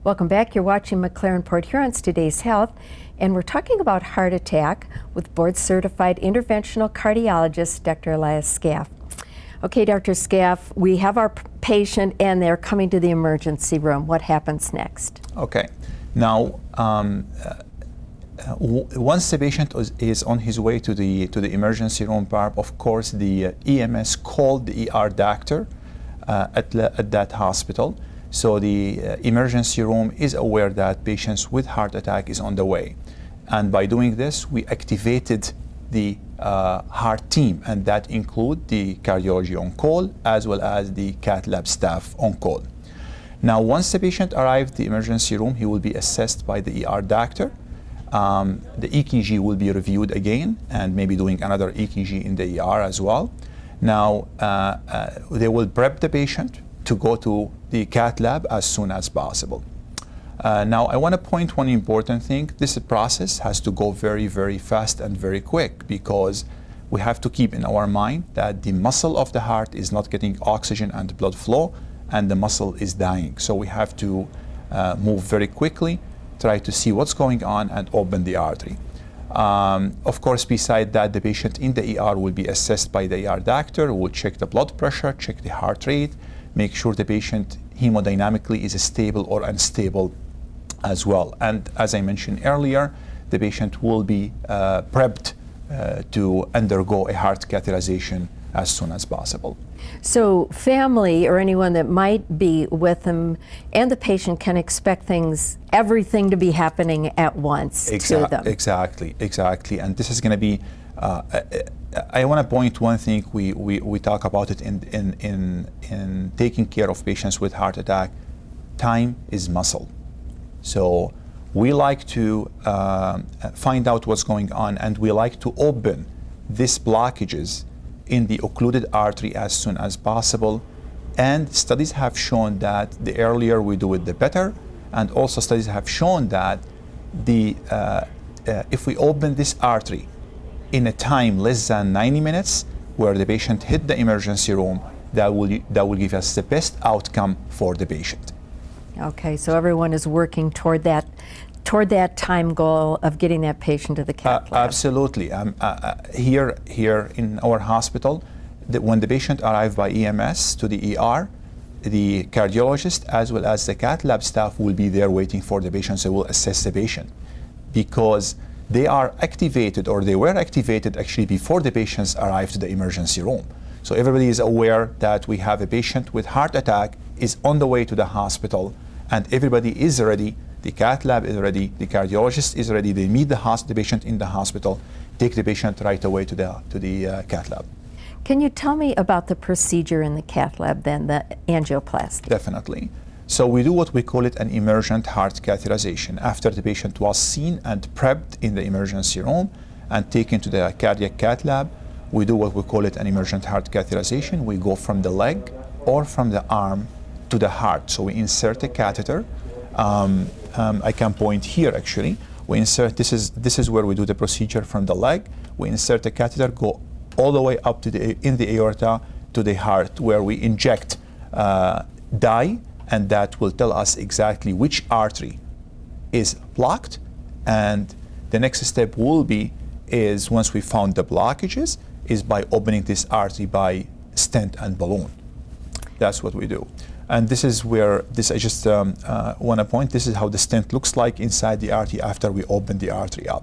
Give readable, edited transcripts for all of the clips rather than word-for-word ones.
Welcome back. You're watching McLaren Port Huron's Today's Health, and we're talking about heart attack with board-certified interventional cardiologist, Dr. Elias Skaf. Okay, Dr. Skaf, we have our patient and they're coming to the emergency room. What happens next? Okay. Now, once the patient is on his way to the emergency room, Barb, of course, the EMS called the ER doctor at that hospital. So the emergency room is aware that patients with heart attack is on the way. And by doing this, we activated the heart team, and that include the cardiology on call as well as the Cath Lab staff on call. Now, once the patient arrives at the emergency room, he will be assessed by the ER doctor. The EKG will be reviewed again and maybe doing another EKG in the ER as well. Now, they will prep the patient to go to the Cath Lab as soon as possible. Now, I want to point one important thing. This process has to go very, very fast and very quick, because we have to keep in our mind that the muscle of the heart is not getting oxygen and blood flow, and the muscle is dying. So we have to move very quickly, try to see what's going on and open the artery. Of course, beside that, the patient in the ER will be assessed by the ER doctor, who will check the blood pressure, check the heart rate, make sure the patient hemodynamically is stable or unstable as well. And as I mentioned earlier, the patient will be prepped to undergo a heart catheterization as soon as possible. So family or anyone that might be with them and the patient can expect everything to be happening at once to them. Exactly. And this is going to be, I want to point one thing, we talk about it in taking care of patients with heart attack. Time is muscle. So we like to find out what's going on, and we like to open these blockages in the occluded artery as soon as possible. And studies have shown that the earlier we do it, the better. And also studies have shown that if we open this artery in a time less than 90 minutes, where the patient hit the emergency room, that will give us the best outcome for the patient. Okay, so everyone is working toward that time goal of getting that patient to the Cath Lab. Absolutely. Here in our hospital, when the patient arrives by EMS to the ER, the cardiologist as well as the Cath Lab staff will be there waiting for the patient. So will assess the patient, because they are activated, or they were activated actually before the patients arrived to the emergency room. So everybody is aware that we have a patient with heart attack is on the way to the hospital, and everybody is ready. The Cath Lab is ready, the cardiologist is ready. They meet the patient in the hospital, take the patient right away to the Cath Lab. Can you tell me about the procedure in the Cath Lab then, the angioplasty? Definitely. So we do what we call it an emergent heart catheterization. After the patient was seen and prepped in the emergency room and taken to the cardiac Cath Lab, we do what we call it an emergent heart catheterization. We go from the leg or from the arm to the heart. So we insert a catheter. I can point here actually. We insert, this is where we do the procedure from the leg. We insert the catheter, go all the way up to in the aorta to the heart, where we inject dye, and that will tell us exactly which artery is blocked. And the next step will be, is once we found the blockages, is by opening this artery by stent and balloon. That's what we do. And this is where, I just want to point, this is how the stent looks like inside the artery after we open the artery up.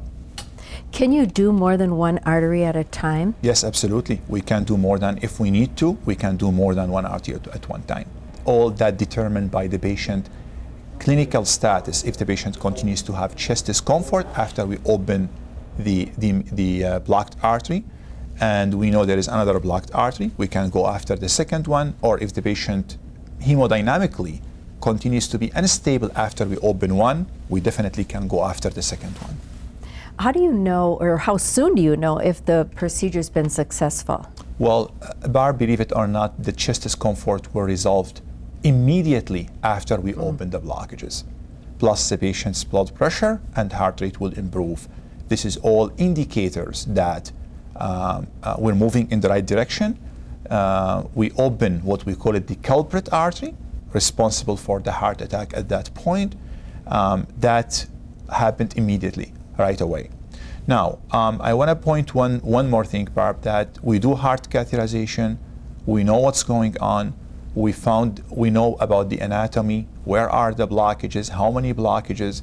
Can you do more than one artery at a time? Yes, absolutely. We can do more than, if we need to, we can do more than one artery at one time. All that determined by the patient clinical status. If the patient continues to have chest discomfort after we open the blocked artery, and we know there is another blocked artery, we can go after the second one. Or if the patient hemodynamically continues to be unstable after we open one, we definitely can go after the second one. How do you know, or how soon do you know, if the procedure's been successful? Well, Barb, believe it or not, the chest discomfort were resolved immediately after we open the blockages. Plus the patient's blood pressure and heart rate will improve. This is all indicators that we're moving in the right direction. We open what we call it the culprit artery, responsible for the heart attack at that point. that happened immediately, right away. Now, I want to point one more thing, Barb, that we do heart catheterization. We know what's going on. We know about the anatomy. Where are the blockages? How many blockages?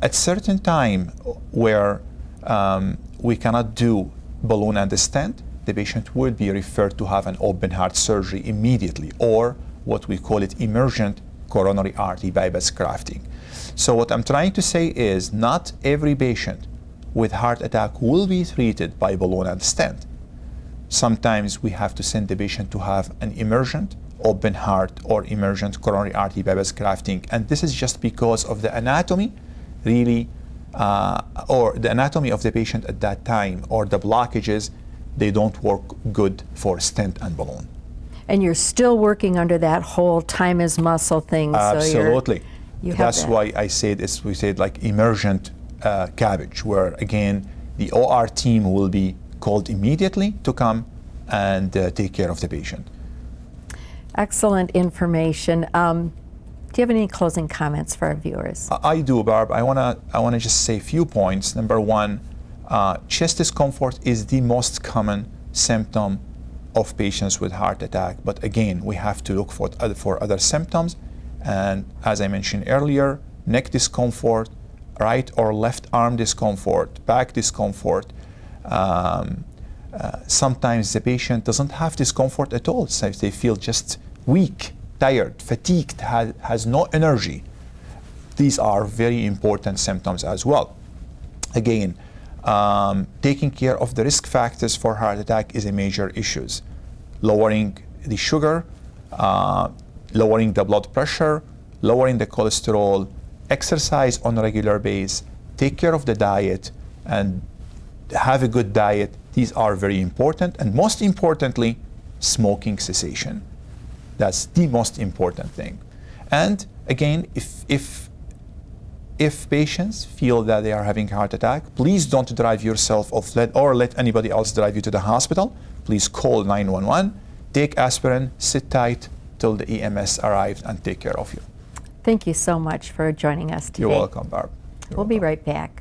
At certain time where we cannot do balloon and stent, the patient would be referred to have an open heart surgery immediately, or what we call it emergent coronary artery bypass grafting. So what I'm trying to say is not every patient with heart attack will be treated by balloon and stent. Sometimes we have to send the patient to have an emergent open heart or emergent coronary artery bypass grafting, and this is just because of the anatomy really or the anatomy of the patient at that time, or the blockages, they don't work good for stent and balloon. And you're still working under that whole time is muscle thing. Absolutely. So that's why I said we said like emergent CABG, where again the OR team will be called immediately to come and take care of the patient. Excellent information. Do you have any closing comments for our viewers? I do, Barb. I wanna just say a few points. Number one, chest discomfort is the most common symptom of patients with heart attack. But again, we have to look for other symptoms. And as I mentioned earlier, neck discomfort, right or left arm discomfort, back discomfort. Sometimes the patient doesn't have discomfort at all. So they feel just weak, tired, fatigued, has no energy. These are very important symptoms as well. Again, taking care of the risk factors for heart attack is a major issue. Lowering the sugar, lowering the blood pressure, lowering the cholesterol, exercise on a regular basis, take care of the diet, and have a good diet. These are very important. And most importantly, smoking cessation. That's the most important thing. And again, if patients feel that they are having a heart attack, please don't drive yourself or let anybody else drive you to the hospital. Please call 911, take aspirin, sit tight till the EMS arrives and take care of you. Thank you so much for joining us today. You're welcome, Barb. We'll be right back.